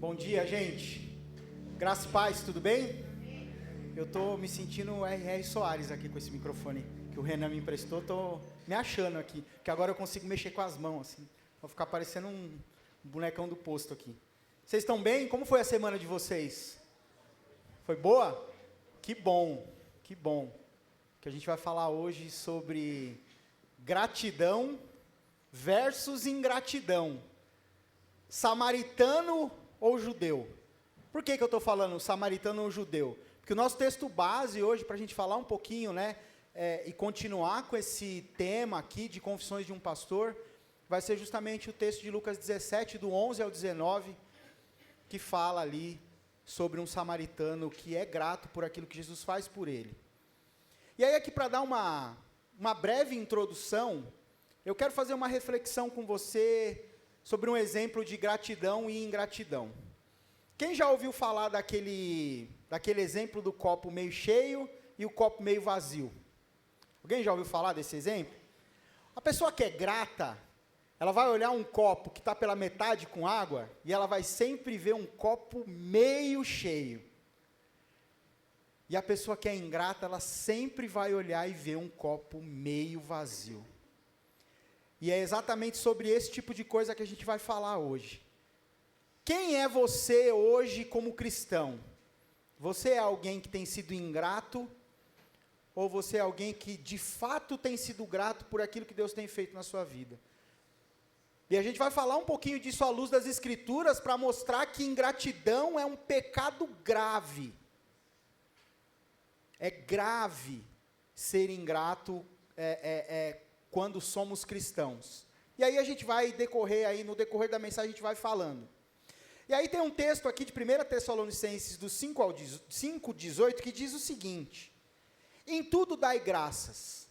Bom dia, gente. Graça e paz, tudo bem? Eu tô me sentindo R.R. Soares aqui com esse microfone que o Renan me emprestou. Tô me achando aqui, que agora eu consigo mexer com as mãos, assim. Vou ficar parecendo um bonecão do posto aqui. Vocês estão bem? Como foi a semana de vocês? Foi boa? Que bom, que bom. Que a gente vai falar hoje sobre gratidão versus ingratidão. Samaritano ou judeu? Por que eu estou falando samaritano ou judeu? Porque o nosso texto base hoje, para a gente falar um pouquinho, né, e continuar com esse tema aqui de confissões de um pastor, vai ser justamente o texto de Lucas 17, do 11 ao 19, que fala ali sobre um samaritano que é grato por aquilo que Jesus faz por ele. E aí aqui para dar uma breve introdução, eu quero fazer uma reflexão com você sobre um exemplo de gratidão e ingratidão. Quem já ouviu falar daquele exemplo do copo meio cheio e o copo meio vazio? Alguém já ouviu falar desse exemplo? A pessoa que é grata, ela vai olhar um copo que está pela metade com água e ela vai sempre ver um copo meio cheio. E a pessoa que é ingrata, ela sempre vai olhar e ver um copo meio vazio. E é exatamente sobre esse tipo de coisa que a gente vai falar hoje. Quem é você hoje como cristão? Você é alguém que tem sido ingrato? Ou você é alguém que de fato tem sido grato por aquilo que Deus tem feito na sua vida? E a gente vai falar um pouquinho disso à luz das Escrituras para mostrar que ingratidão é um pecado grave. É grave ser ingrato quando somos cristãos. E aí a gente vai no decorrer da mensagem a gente vai falando. E aí tem um texto aqui de 1 Tessalonicenses do 5:18 que diz o seguinte: em tudo dai graças,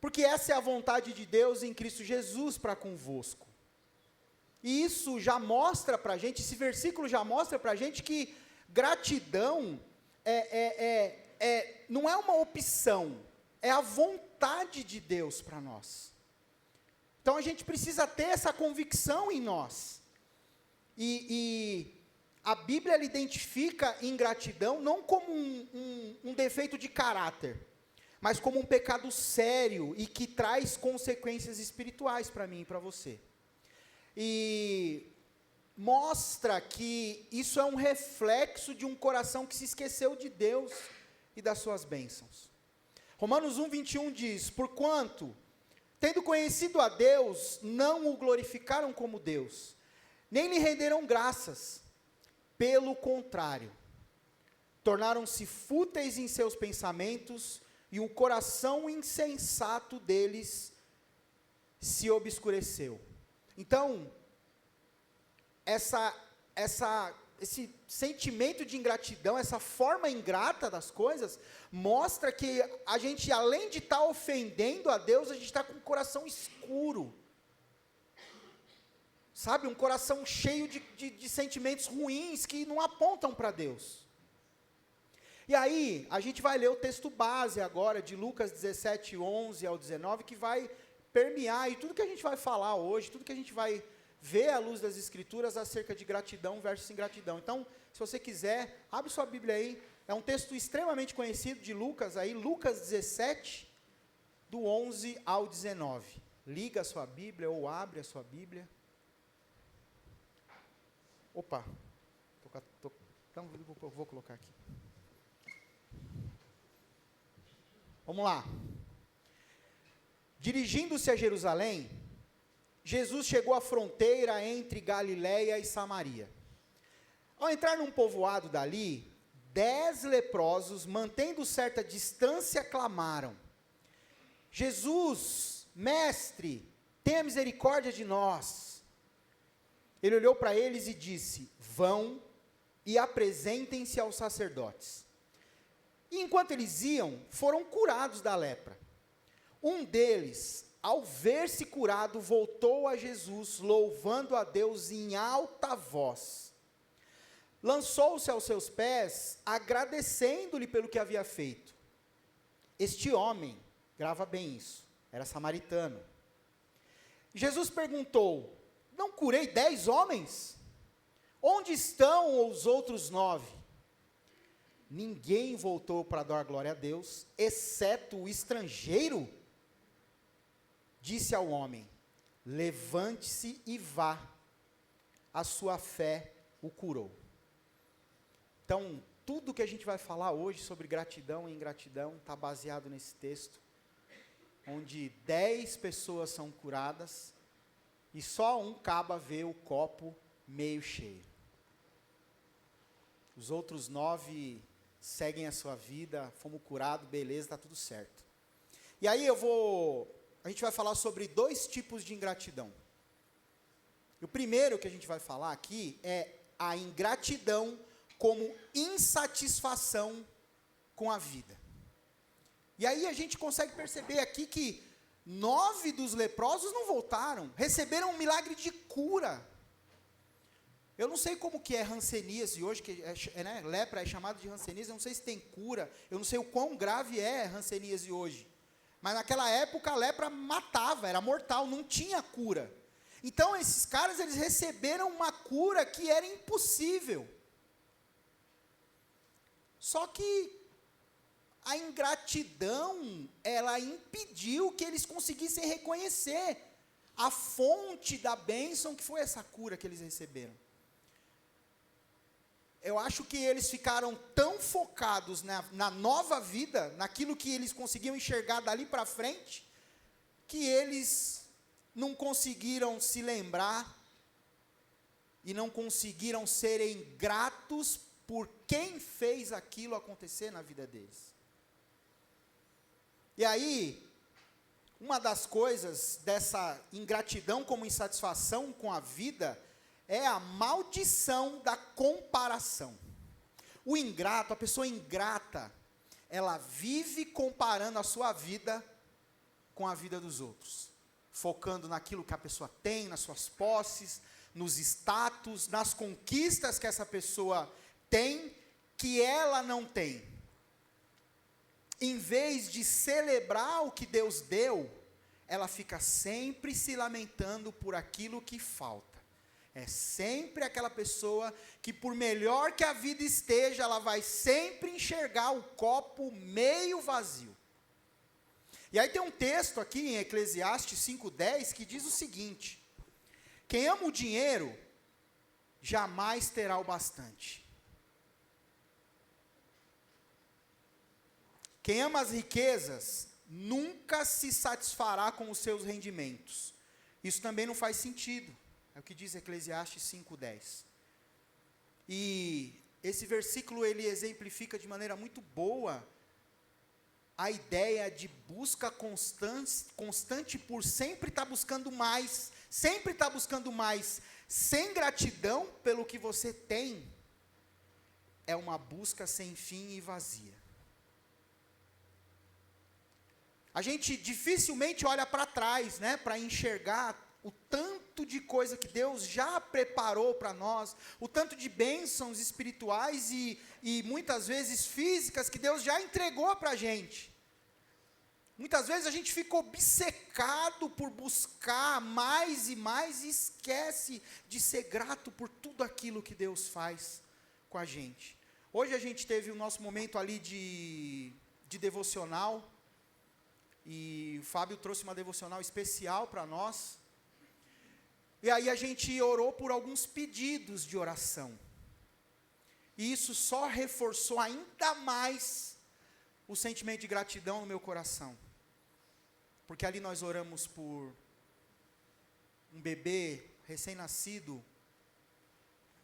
porque essa é a vontade de Deus em Cristo Jesus para convosco. E isso já mostra para a gente, esse versículo já mostra para a gente que gratidão não é uma opção, é a vontade de Deus para nós. Então a gente precisa ter essa convicção em nós. E a Bíblia ela identifica ingratidão não como um defeito de caráter, mas como um pecado sério e que traz consequências espirituais para mim e para você. E mostra que isso é um reflexo de um coração que se esqueceu de Deus e das suas bênçãos. Romanos 1:21 diz: porquanto, tendo conhecido a Deus, não o glorificaram como Deus, nem lhe renderam graças, pelo contrário, tornaram-se fúteis em seus pensamentos, e o coração insensato deles se obscureceu. Então, esse sentimento de ingratidão, essa forma ingrata das coisas, mostra que a gente, além de estar ofendendo a Deus, a gente está com o coração escuro. Sabe, um coração cheio de sentimentos ruins que não apontam para Deus. E aí, a gente vai ler o texto base agora, de Lucas 17, 11 ao 19, que vai permear, e tudo que a gente vai falar hoje, tudo que a gente vai ver à luz das Escrituras acerca de gratidão versus ingratidão. Então, se você quiser, abre sua Bíblia aí, é um texto extremamente conhecido de Lucas, aí, Lucas 17, do 11 ao 19. Liga a sua Bíblia ou abre a sua Bíblia. Opa, então vou colocar aqui. Vamos lá. Dirigindo-se a Jerusalém, Jesus chegou à fronteira entre Galiléia e Samaria. Ao entrar num povoado dali, 10 leprosos, mantendo certa distância, clamaram: Jesus, mestre, tenha misericórdia de nós. Ele olhou para eles e disse: vão e apresentem-se aos sacerdotes. E enquanto eles iam, foram curados da lepra. Um deles, ao ver-se curado, voltou a Jesus, louvando a Deus em alta voz. Lançou-se aos seus pés, agradecendo-lhe pelo que havia feito. Este homem, grava bem isso, era samaritano. Jesus perguntou: não curei 10 homens? Onde estão os outros 9? Ninguém voltou para dar glória a Deus, exceto o estrangeiro. Disse ao homem: levante-se e vá, a sua fé o curou. Então, tudo que a gente vai falar hoje sobre gratidão e ingratidão está baseado nesse texto, onde 10 pessoas são curadas e só um caba vê o copo meio cheio. Os outros 9 seguem a sua vida, fomos curados, beleza, está tudo certo. E aí a gente vai falar sobre 2 tipos de ingratidão. O primeiro que a gente vai falar aqui é a ingratidão como insatisfação com a vida. E aí a gente consegue perceber aqui que 9 dos leprosos não voltaram, receberam um milagre de cura. Eu não sei como que é hanseníase hoje, que né, lepra é chamado de hanseníase, eu não sei se tem cura, eu não sei o quão grave é hanseníase hoje. Mas naquela época a lepra matava, era mortal, não tinha cura. Então esses caras, eles receberam uma cura que era impossível. Só que a ingratidão, ela impediu que eles conseguissem reconhecer a fonte da bênção que foi essa cura que eles receberam. Eu acho que eles ficaram tão focados na nova vida, naquilo que eles conseguiam enxergar dali para frente, que eles não conseguiram se lembrar e não conseguiram serem gratos por quem fez aquilo acontecer na vida deles. E aí, uma das coisas dessa ingratidão como insatisfação com a vida é a maldição da comparação. O ingrato, a pessoa ingrata, ela vive comparando a sua vida com a vida dos outros, focando naquilo que a pessoa tem, nas suas posses, nos status, nas conquistas que essa pessoa tem, que ela não tem. Em vez de celebrar o que Deus deu, ela fica sempre se lamentando por aquilo que falta. É sempre aquela pessoa que, por melhor que a vida esteja, ela vai sempre enxergar o copo meio vazio. E aí tem um texto aqui em Eclesiastes 5:10 que diz o seguinte: quem ama o dinheiro, jamais terá o bastante. Quem ama as riquezas, nunca se satisfará com os seus rendimentos. Isso também não faz sentido. É o que diz Eclesiastes 5:10. E esse versículo, ele exemplifica de maneira muito boa a ideia de busca constante por sempre estar buscando mais, sempre estar buscando mais, sem gratidão pelo que você tem, é uma busca sem fim e vazia. A gente dificilmente olha para trás, né, para enxergar o tanto de coisa que Deus já preparou para nós, o tanto de bênçãos espirituais e muitas vezes físicas que Deus já entregou para a gente. Muitas vezes a gente fica obcecado por buscar mais e mais e esquece de ser grato por tudo aquilo que Deus faz com a gente. Hoje a gente teve o nosso momento ali de devocional, e o Fábio trouxe uma devocional especial para nós. E aí a gente orou por alguns pedidos de oração. E isso só reforçou ainda mais o sentimento de gratidão no meu coração. Porque ali nós oramos por um bebê recém-nascido,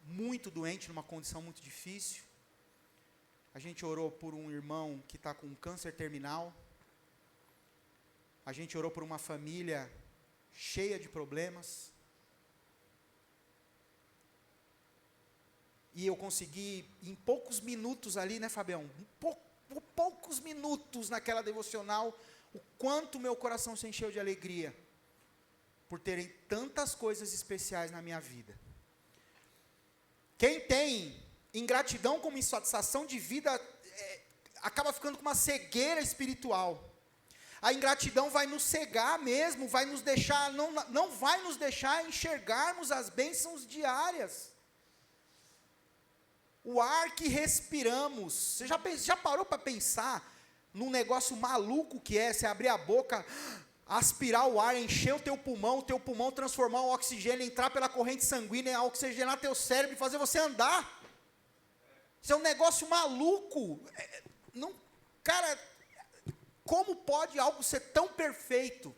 muito doente, numa condição muito difícil. A gente orou por um irmão que está com câncer terminal. A gente orou por uma família cheia de problemas. E eu consegui, em poucos minutos ali, né, Fabião? Poucos minutos naquela devocional, o quanto meu coração se encheu de alegria, por terem tantas coisas especiais na minha vida. Quem tem ingratidão como insatisfação de vida, acaba ficando com uma cegueira espiritual. A ingratidão vai nos cegar mesmo, vai nos deixar, não vai nos deixar enxergarmos as bênçãos diárias. O ar que respiramos. Você já parou para pensar num negócio maluco que é você abrir a boca, aspirar o ar, encher o teu pulmão transformar o oxigênio, entrar pela corrente sanguínea, oxigenar teu cérebro e fazer você andar? Isso é um negócio maluco. Não, cara, como pode algo ser tão perfeito?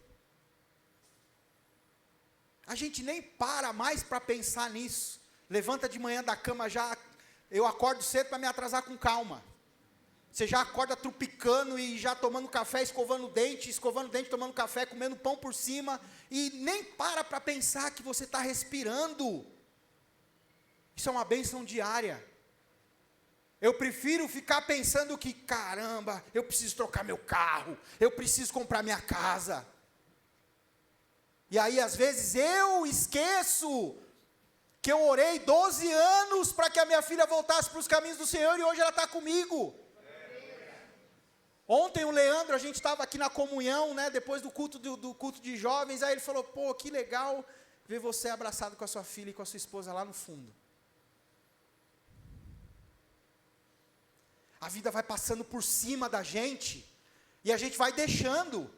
A gente nem para mais para pensar nisso. Levanta de manhã da cama já, eu acordo cedo para me atrasar com calma. Você já acorda trupicando e já tomando café, escovando dente, tomando café, comendo pão por cima, e nem para pensar que você está respirando. Isso é uma bênção diária. Eu prefiro ficar pensando que, caramba, eu preciso trocar meu carro, eu preciso comprar minha casa. E aí, às vezes, eu esqueço que eu orei 12 anos para que a minha filha voltasse para os caminhos do Senhor, e hoje ela está comigo. Ontem o Leandro, a gente estava aqui na comunhão, né, depois do culto de jovens, aí ele falou, pô, que legal ver você abraçado com a sua filha e com a sua esposa lá no fundo. A vida vai passando por cima da gente, e a gente vai deixando.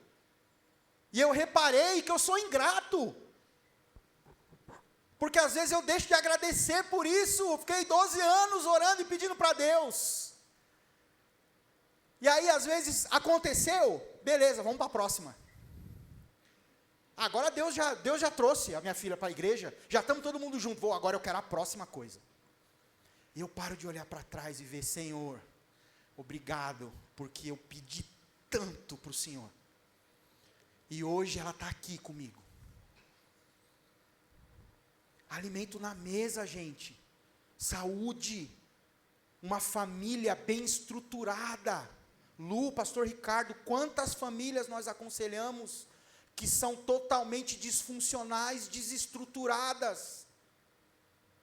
E eu reparei que eu sou ingrato, porque às vezes eu deixo de agradecer por isso. Eu fiquei 12 anos orando e pedindo para Deus. E aí às vezes aconteceu, beleza, vamos para a próxima. Agora Deus já trouxe a minha filha para a igreja, já estamos todo mundo junto, agora eu quero a próxima coisa. E eu paro de olhar para trás e ver, Senhor, obrigado, porque eu pedi tanto para o Senhor. E hoje ela está aqui comigo. Alimento na mesa, gente. Saúde. Uma família bem estruturada. Lu, pastor Ricardo, quantas famílias nós aconselhamos que são totalmente disfuncionais, desestruturadas.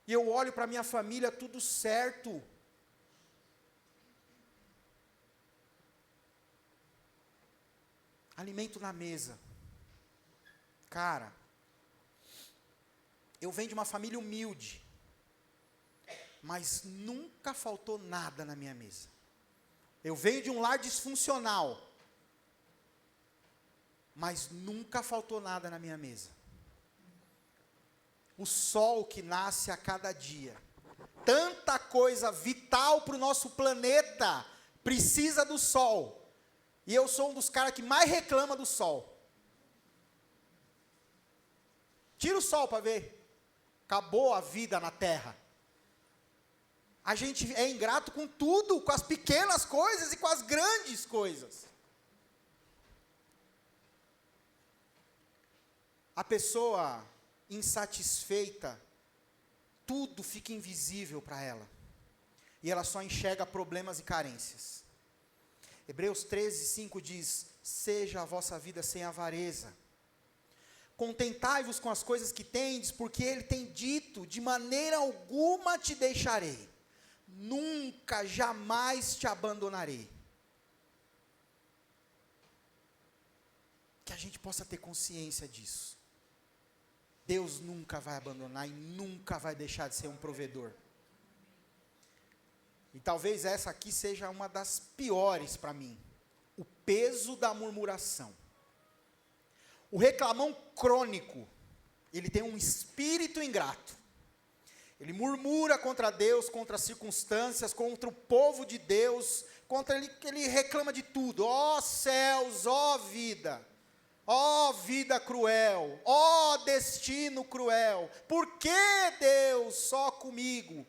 E eu olho para a minha família, tudo certo. Alimento na mesa. Cara, eu venho de uma família humilde, mas nunca faltou nada na minha mesa. Eu venho de um lar disfuncional, mas nunca faltou nada na minha mesa. O sol que nasce a cada dia, tanta coisa vital para o nosso planeta, precisa do sol. E eu sou um dos caras que mais reclama do sol. Tira o sol para ver. Acabou a vida na terra. A gente é ingrato com tudo, com as pequenas coisas e com as grandes coisas. A pessoa insatisfeita, tudo fica invisível para ela. E ela só enxerga problemas e carências. Hebreus 13:5 diz, seja a vossa vida sem avareza. Contentai-vos com as coisas que tendes, porque ele tem dito, de maneira alguma te deixarei. Nunca, jamais te abandonarei. Que a gente possa ter consciência disso. Deus nunca vai abandonar e nunca vai deixar de ser um provedor. E talvez essa aqui seja uma das piores para mim. O peso da murmuração. O reclamão crônico, ele tem um espírito ingrato. Ele murmura contra Deus, contra as circunstâncias, contra o povo de Deus, ele reclama de tudo. Ó céus, ó vida cruel, ó destino cruel, por que Deus só comigo?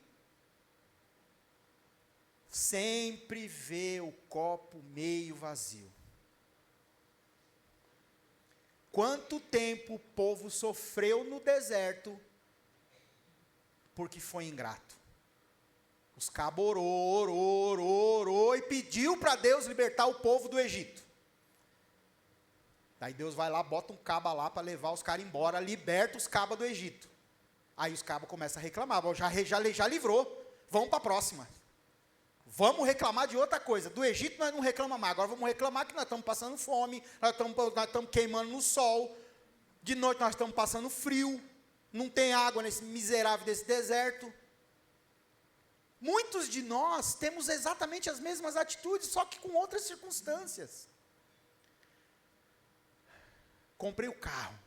Sempre vê o copo meio vazio. Quanto tempo o povo sofreu no deserto, porque foi ingrato. Os cabos orou e pediu para Deus libertar o povo do Egito. Daí Deus vai lá, bota um caba lá para levar os caras embora, liberta os cabas do Egito. Aí os cabas começam a reclamar, já livrou, vamos para a próxima. Vamos reclamar de outra coisa. Do Egito nós não reclamamos mais, agora vamos reclamar que nós estamos passando fome, nós estamos queimando no sol, de noite nós estamos passando frio, não tem água nesse miserável desse deserto. Muitos de nós temos exatamente as mesmas atitudes, só que com outras circunstâncias. Comprei o carro,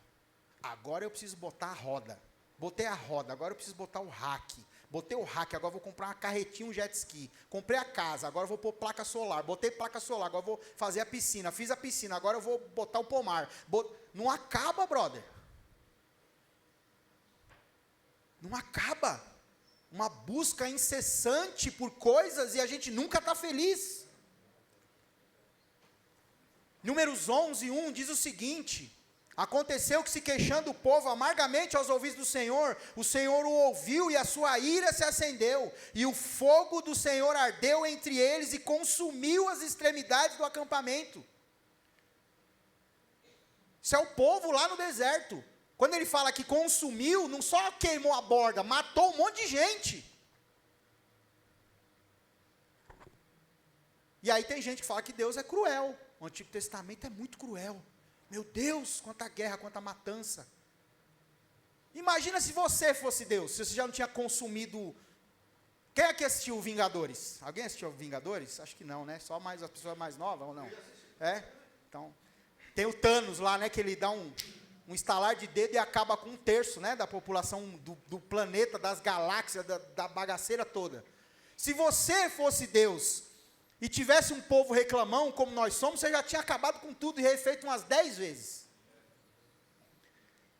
agora eu preciso botar a roda. Botei a roda, agora eu preciso botar o rack. Botei o rack, agora eu vou comprar uma carretinha, um jet ski. Comprei a casa, agora eu vou pôr placa solar. Botei placa solar, agora eu vou fazer a piscina. Fiz a piscina, agora eu vou botar o pomar. Não acaba, brother. Não acaba. Uma busca incessante por coisas e a gente nunca está feliz. Números 11:1 diz o seguinte: aconteceu que, se queixando o povo amargamente aos ouvidos do Senhor, o Senhor o ouviu e a sua ira se acendeu, e o fogo do Senhor ardeu entre eles e consumiu as extremidades do acampamento. Isso é o povo lá no deserto. Quando ele fala que consumiu, não só queimou a borda, matou um monte de gente. E aí tem gente que fala que Deus é cruel. O Antigo Testamento é muito cruel. Meu Deus, quanta guerra, quanta matança. Imagina se você fosse Deus, se você já não tinha consumido. Quem é que assistiu Vingadores? Alguém assistiu Vingadores? Acho que não, né? Só mais as pessoas mais novas ou não? É? Então, tem o Thanos lá, né? Que ele dá um estalar de dedo e acaba com 1/3, né? Da população do planeta, das galáxias, da bagaceira toda. Se você fosse Deus e tivesse um povo reclamão, como nós somos, você já tinha acabado com tudo e refeito umas 10 vezes.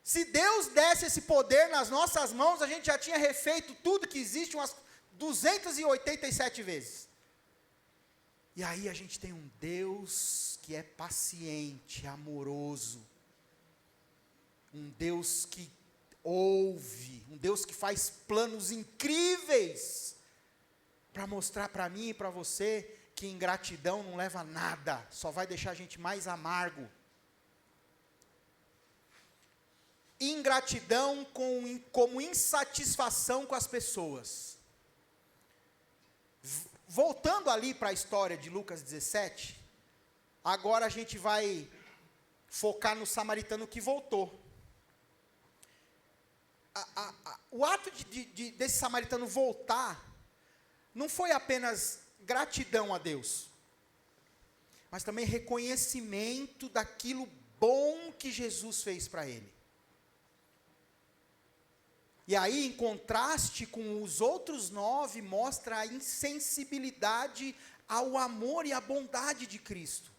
Se Deus desse esse poder nas nossas mãos, a gente já tinha refeito tudo que existe umas 287 vezes. E aí a gente tem um Deus que é paciente, amoroso, um Deus que ouve, um Deus que faz planos incríveis, para mostrar para mim e para você que ingratidão não leva a nada, só vai deixar a gente mais amargo. Ingratidão como insatisfação com as pessoas. Voltando ali para a história de Lucas 17, agora a gente vai focar no samaritano que voltou. O ato desse samaritano voltar não foi apenas gratidão a Deus, mas também reconhecimento daquilo bom que Jesus fez para ele. E aí, em contraste com os outros 9, mostra a insensibilidade ao amor e à bondade de Cristo.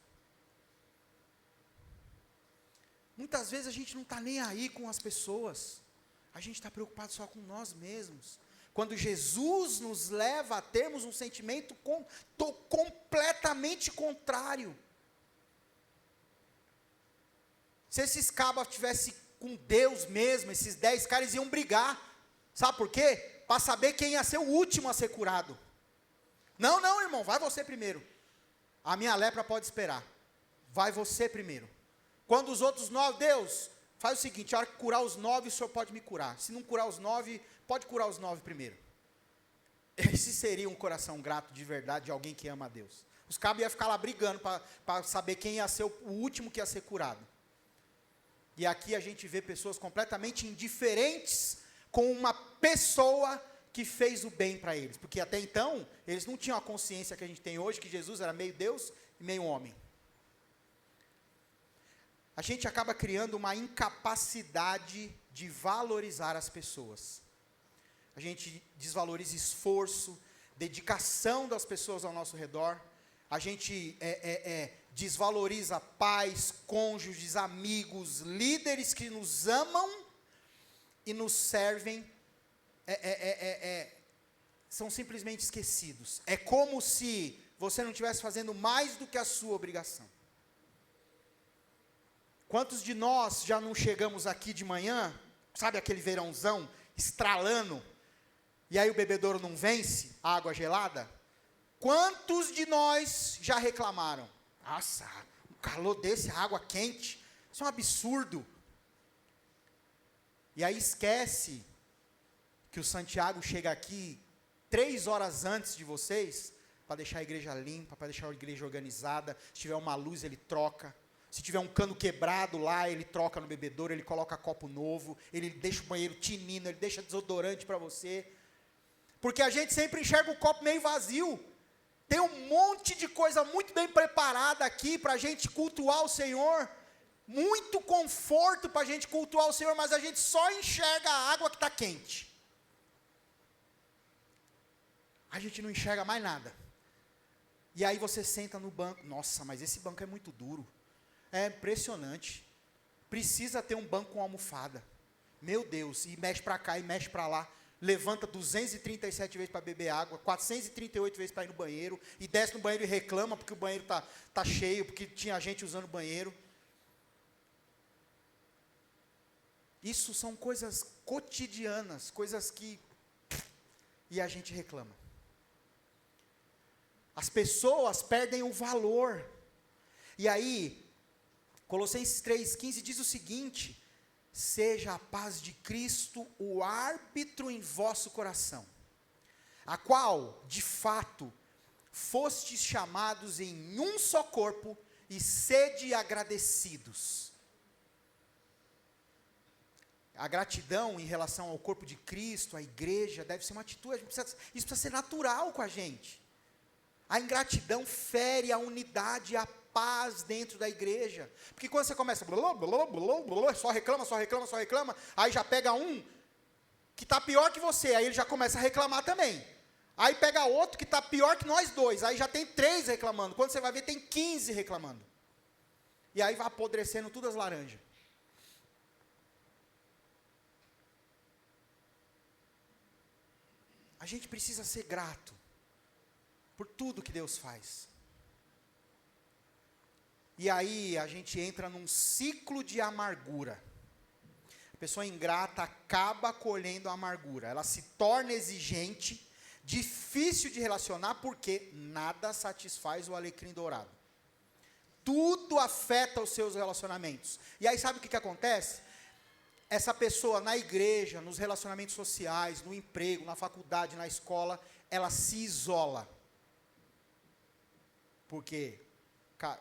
Muitas vezes a gente não está nem aí com as pessoas, a gente está preocupado só com nós mesmos. Quando Jesus nos leva a termos um sentimento completamente contrário. Se esses cabas tivessem com Deus mesmo, esses 10 caras iam brigar. Sabe por quê? Para saber quem ia ser o último a ser curado. Não, irmão, vai você primeiro. A minha lepra pode esperar. Vai você primeiro. Quando os outros 9, Deus, faz o seguinte, a hora que curar os 9, o Senhor pode me curar. Se não curar os 9, pode curar os 9 primeiro. Esse seria um coração grato de verdade de alguém que ama a Deus. Os cabos iam ficar lá brigando para saber quem ia ser o último que ia ser curado. E aqui a gente vê pessoas completamente indiferentes com uma pessoa que fez o bem para eles. Porque até então, eles não tinham a consciência que a gente tem hoje, que Jesus era meio Deus e meio homem. A gente acaba criando uma incapacidade de valorizar as pessoas. A gente desvaloriza esforço, dedicação das pessoas ao nosso redor. A gente desvaloriza pais, cônjuges, amigos, líderes que nos amam e nos servem. São simplesmente esquecidos. É como se você não estivesse fazendo mais do que a sua obrigação. Quantos de nós já não chegamos aqui de manhã, sabe aquele verãozão, estralando, e aí o bebedouro não vence, a água gelada? Quantos de nós já reclamaram? Nossa, um calor desse, água quente, isso é um absurdo. E aí esquece que o Santiago chega aqui 3 horas antes de vocês, para deixar a igreja limpa, para deixar a igreja organizada. Se tiver uma luz, ele troca. Se tiver um cano quebrado lá, ele troca no bebedouro, ele coloca copo novo, ele deixa o banheiro tinindo, ele deixa desodorante para você. Porque a gente sempre enxerga o copo meio vazio. Tem um monte de coisa muito bem preparada aqui para a gente cultuar o Senhor. Muito conforto para a gente cultuar o Senhor, mas a gente só enxerga a água que está quente. A gente não enxerga mais nada. E aí você senta no banco. Nossa, mas esse banco é muito duro. É impressionante. Precisa ter um banco com almofada. Meu Deus, e mexe para cá e mexe para lá. Levanta 237 vezes para beber água, 438 vezes para ir no banheiro, e desce no banheiro e reclama porque o banheiro tá cheio, porque tinha gente usando o banheiro. Isso são coisas cotidianas, coisas que... E a gente reclama. As pessoas perdem o valor. E aí, Colossenses 3,15 diz o seguinte: seja a paz de Cristo o árbitro em vosso coração, a qual, de fato, fostes chamados em um só corpo, e sede agradecidos. A gratidão em relação ao corpo de Cristo, à igreja, deve ser uma atitude, isso precisa ser natural com a gente. A ingratidão fere a unidade e a paz dentro da igreja. Porque quando você começa, só reclama, aí já pega um que está pior que você, aí ele já começa a reclamar também. Aí pega outro que está pior que nós dois, aí já tem 3 reclamando. Quando você vai ver, tem 15 reclamando. E aí vai apodrecendo todas as laranjas. A gente precisa ser grato por tudo que Deus faz. E aí a gente entra num ciclo de amargura. A pessoa ingrata acaba colhendo a amargura. Ela se torna exigente, difícil de relacionar, porque nada satisfaz o alecrim dourado. Tudo afeta os seus relacionamentos. E aí sabe o que acontece? Essa pessoa na igreja, nos relacionamentos sociais, no emprego, na faculdade, na escola, ela se isola. Porque, cara,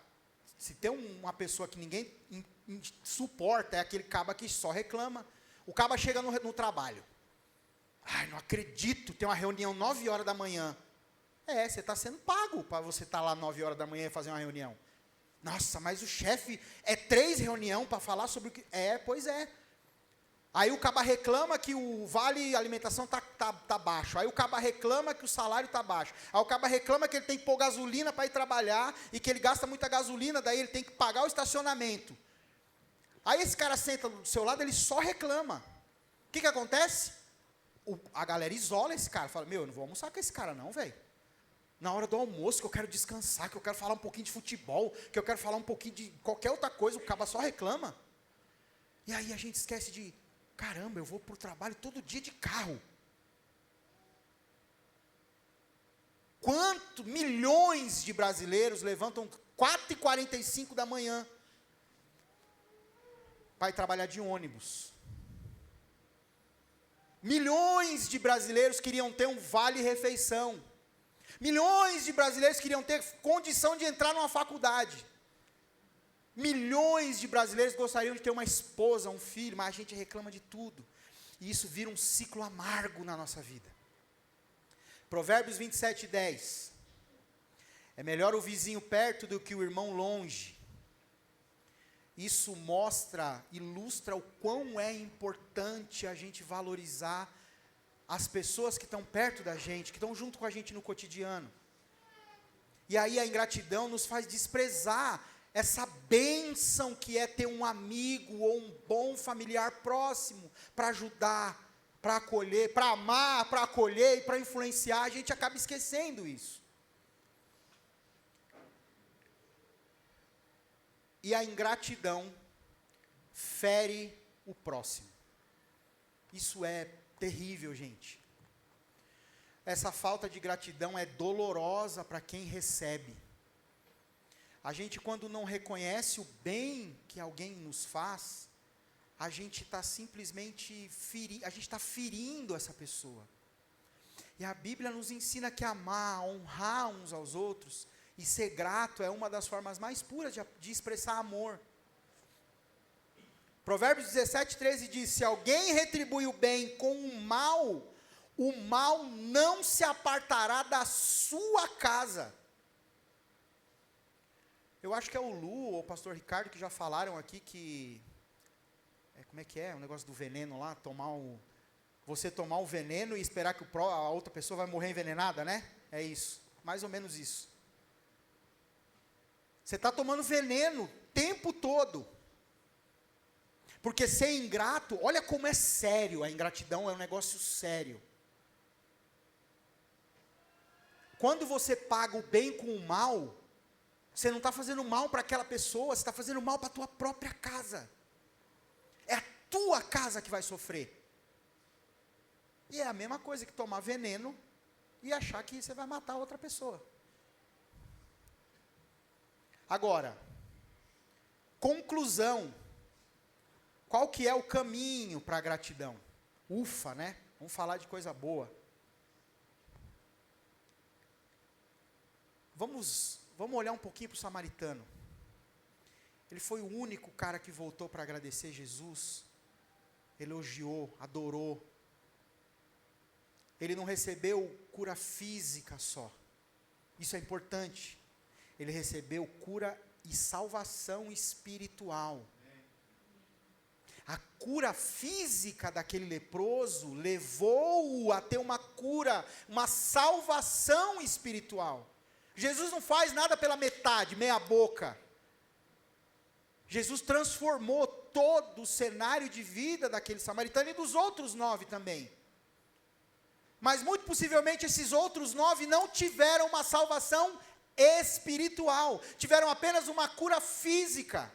se tem uma pessoa que ninguém suporta, é aquele caba que só reclama. O caba chega no trabalho. Ai, não acredito, tem uma reunião 9 horas da manhã. Você está sendo pago para você estar lá 9 horas da manhã e fazer uma reunião. Nossa, mas o chefe 3 reuniões para falar sobre o que... Pois é. Aí o caba reclama que o vale alimentação tá baixo. Aí o caba reclama que o salário tá baixo. Aí o caba reclama que ele tem que pôr gasolina para ir trabalhar e que ele gasta muita gasolina, daí ele tem que pagar o estacionamento. Aí esse cara senta do seu lado, ele só reclama. O que acontece? A galera isola esse cara. Fala, eu não vou almoçar com esse cara não, velho. Na hora do almoço, que eu quero descansar, que eu quero falar um pouquinho de futebol, que eu quero falar um pouquinho de qualquer outra coisa, o caba só reclama. E aí a gente esquece de... Caramba, eu vou para o trabalho todo dia de carro. Milhões de brasileiros levantam 4h45 da manhã para ir trabalhar de ônibus. Milhões de brasileiros queriam ter um vale-refeição. Milhões de brasileiros queriam ter condição de entrar numa faculdade. Milhões de brasileiros gostariam de ter uma esposa, um filho, mas a gente reclama de tudo. E isso vira um ciclo amargo na nossa vida. Provérbios 27:10. É melhor o vizinho perto do que o irmão longe. Isso ilustra o quão é importante a gente valorizar as pessoas que estão perto da gente, que estão junto com a gente no cotidiano. E aí a ingratidão nos faz desprezar essa bênção que é ter um amigo ou um bom familiar próximo para ajudar, para acolher, para amar, para acolher e para influenciar. A gente acaba esquecendo isso. E a ingratidão fere o próximo. Isso é terrível, gente. Essa falta de gratidão é dolorosa para quem recebe. A gente, quando não reconhece o bem que alguém nos faz, a gente está simplesmente ferindo essa pessoa. E a Bíblia nos ensina que amar, honrar uns aos outros e ser grato é uma das formas mais puras de expressar amor. Provérbios 17:13 diz: se alguém retribui o bem com o mal, o mal não se apartará da sua casa. Eu acho que é o Lu ou o pastor Ricardo que já falaram aqui que, como é que é, o negócio do veneno lá, você tomar o veneno e esperar que a outra pessoa vai morrer envenenada, né? É isso, mais ou menos isso. Você está tomando veneno o tempo todo. Porque ser ingrato, olha como é sério, a ingratidão é um negócio sério. Quando você paga o bem com o mal, você não está fazendo mal para aquela pessoa, você está fazendo mal para a tua própria casa. É a tua casa que vai sofrer. E é a mesma coisa que tomar veneno e achar que você vai matar outra pessoa. Agora, conclusão. Qual que é o caminho para a gratidão? Ufa, né? Vamos falar de coisa boa. Vamos olhar um pouquinho para o samaritano. Ele foi o único cara que voltou para agradecer Jesus, elogiou, adorou. Ele não recebeu cura física só. Isso é importante. Ele recebeu cura e salvação espiritual. A cura física daquele leproso levou-o a ter uma cura, uma salvação espiritual. Jesus não faz nada pela metade, meia boca. Jesus transformou todo o cenário de vida daquele samaritano e dos outros 9 também. Mas muito possivelmente esses outros 9 não tiveram uma salvação espiritual, tiveram apenas uma cura física.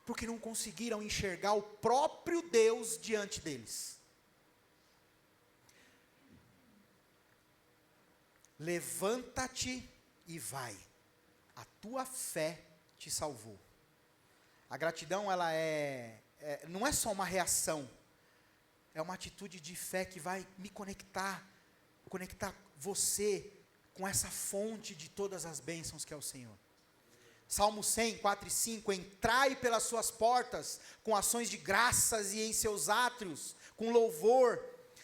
Porque não conseguiram enxergar o próprio Deus diante deles. Levanta-te e vai, a tua fé te salvou. A gratidão, ela não é só uma reação, é uma atitude de fé que vai me conectar você com essa fonte de todas as bênçãos que é o Senhor. Salmo 100, 4 e 5, entrai pelas suas portas com ações de graças e em seus átrios, com louvor,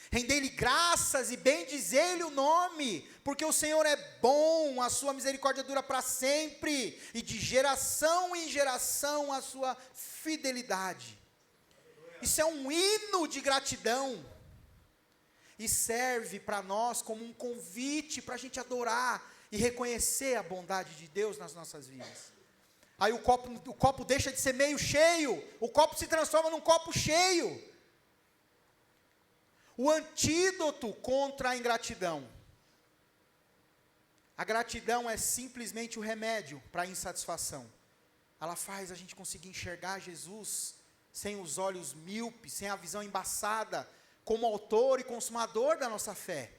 rendei-lhe graças e bendizei-lhe o nome, porque o Senhor é bom, a sua misericórdia dura para sempre, e de geração em geração a sua fidelidade. Isso é um hino de gratidão, e serve para nós como um convite para a gente adorar e reconhecer a bondade de Deus nas nossas vidas. Aí o copo deixa de ser meio cheio, o copo se transforma num copo cheio. O antídoto contra a ingratidão. A gratidão é simplesmente o remédio para a insatisfação. Ela faz a gente conseguir enxergar Jesus sem os olhos míopes, sem a visão embaçada, como autor e consumador da nossa fé.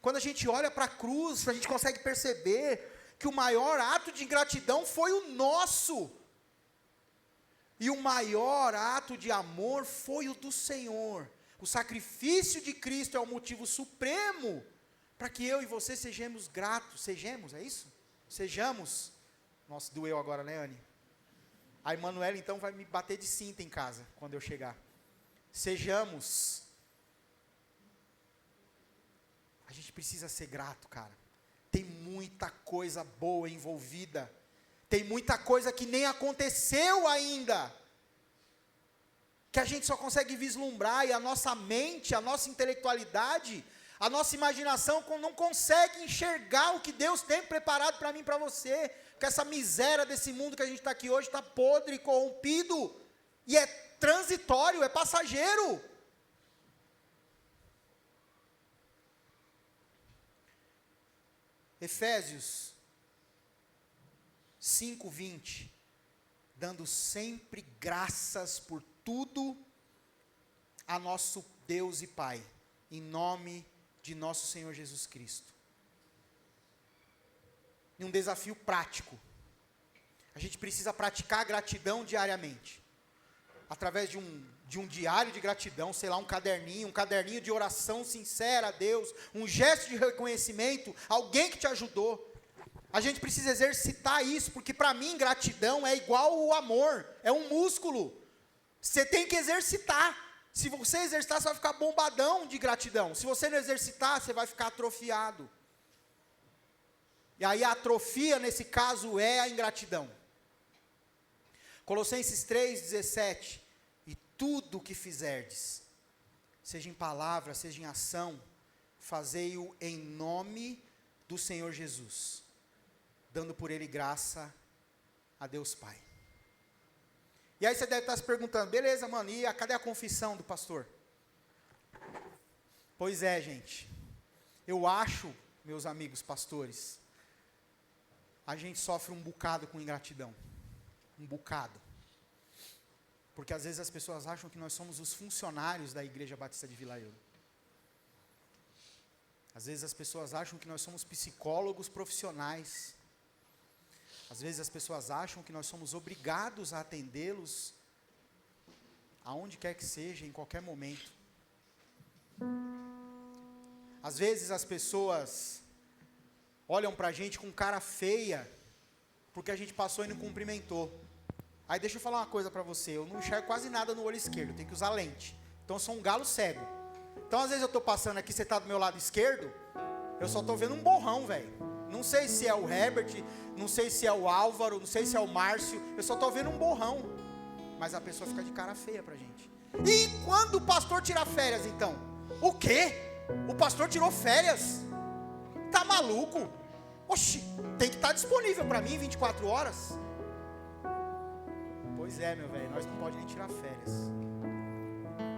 Quando a gente olha para a cruz, a gente consegue perceber que o maior ato de ingratidão foi o nosso. E o maior ato de amor foi o do Senhor. O sacrifício de Cristo é o motivo supremo para que eu e você sejamos gratos. Sejamos, é isso? Sejamos. Nossa, doeu agora, né, Anne? A Emanuela então vai me bater de cinta em casa, quando eu chegar. Sejamos. A gente precisa ser grato, cara. Tem muita coisa boa envolvida. Tem muita coisa que nem aconteceu ainda. Que a gente só consegue vislumbrar, e a nossa mente, a nossa intelectualidade, a nossa imaginação não consegue enxergar o que Deus tem preparado para mim e para você. Porque essa miséria desse mundo que a gente está aqui hoje está podre, corrompido, e é transitório, é passageiro. Efésios 5:20, dando sempre graças por tudo a nosso Deus e Pai, em nome de nosso Senhor Jesus Cristo. E um desafio prático. A gente precisa praticar a gratidão diariamente, através de um diário de gratidão, sei lá, um caderninho de oração sincera a Deus, um gesto de reconhecimento, alguém que te ajudou. A gente precisa exercitar isso, porque para mim gratidão é igual o amor, é um músculo. Você tem que exercitar. Se você exercitar, você vai ficar bombadão de gratidão. Se você não exercitar, você vai ficar atrofiado. E aí a atrofia, nesse caso, é a ingratidão. Colossenses 3,17. E tudo o que fizerdes, seja em palavra, seja em ação, fazei-o em nome do Senhor Jesus, dando por ele graça a Deus Pai. E aí você deve estar se perguntando, beleza, mano, cadê a confissão do pastor? Pois é, gente, eu acho, meus amigos pastores, a gente sofre um bocado com ingratidão, um bocado, porque às vezes as pessoas acham que nós somos os funcionários da Igreja Batista de Vila Euro. Às vezes as pessoas acham que nós somos psicólogos profissionais. Às vezes as pessoas acham que nós somos obrigados a atendê-los aonde quer que seja, em qualquer momento. Às vezes as pessoas olham pra gente com cara feia, porque a gente passou e não cumprimentou. Aí deixa eu falar uma coisa pra você, eu não enxergo quase nada no olho esquerdo, eu tenho que usar lente. Então eu sou um galo cego. Então às vezes eu estou passando aqui, você está do meu lado esquerdo, eu só estou vendo um borrão, velho. Não sei se é o Herbert, não sei se é o Álvaro, não sei se é o Márcio, eu só estou vendo um borrão. Mas a pessoa fica de cara feia pra gente. E quando o pastor tira férias, então? O quê? O pastor tirou férias? Tá maluco? Oxi, tem que estar disponível para mim 24 horas. Pois é, meu velho, nós não podemos nem tirar férias.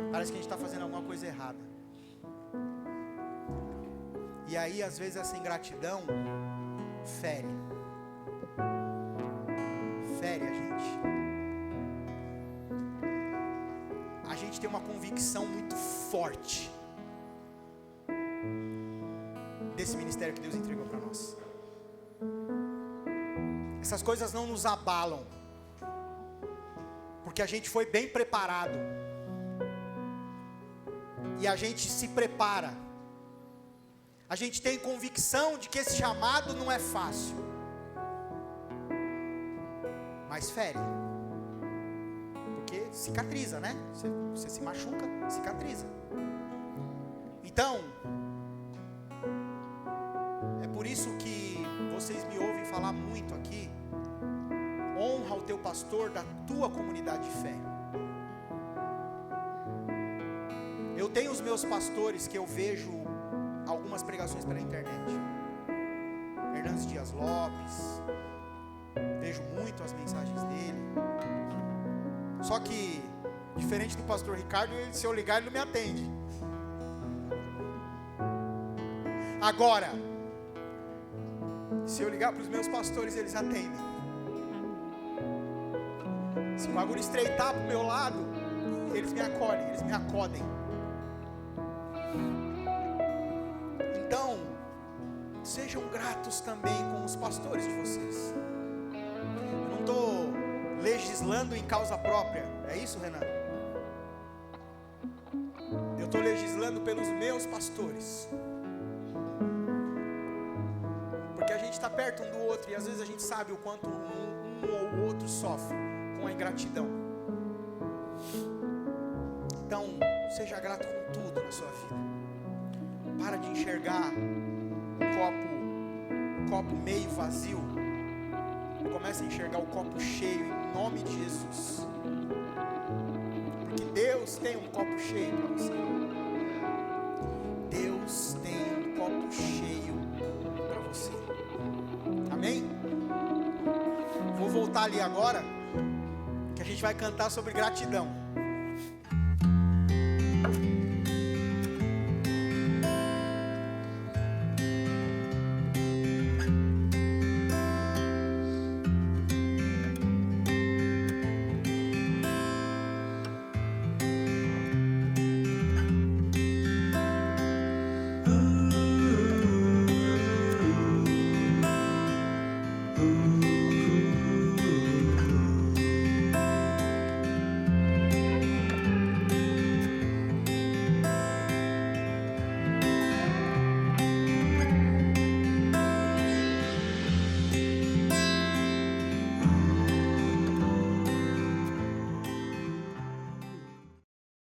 Parece que a gente está fazendo alguma coisa errada. E aí, às vezes, essa ingratidão fere a gente. A gente tem uma convicção muito forte desse ministério que Deus entregou para nós. Essas coisas não nos abalam, porque a gente foi bem preparado. E a gente se prepara. A gente tem convicção de que esse chamado não é fácil, mas fere, porque cicatriza, né? Você se machuca, cicatriza. Então, é por isso que vocês me ouvem falar muito aqui, honra o teu pastor da tua comunidade de fé. Eu tenho os meus pastores que eu vejo algumas pregações pela internet. Hernandes Dias Lopes, vejo muito as mensagens dele. Só que, diferente do pastor Ricardo, se eu ligar ele não me atende. Agora, se eu ligar para os meus pastores, eles atendem. Se o bagulho estreitar para o meu lado, eles me acolhem, eles me acodem. Então, sejam gratos também com os pastores de vocês. Eu não estou legislando em causa própria, é isso, Renan? Eu estou legislando pelos meus pastores, porque a gente está perto um do outro e às vezes a gente sabe o quanto um ou o outro sofre com a ingratidão. Então, seja grato com tudo na sua vida. Para de enxergar o copo meio vazio. Comece a enxergar o copo cheio em nome de Jesus. Porque Deus tem um copo cheio para você. Deus tem um copo cheio para você. Amém? Vou voltar ali agora, que a gente vai cantar sobre gratidão.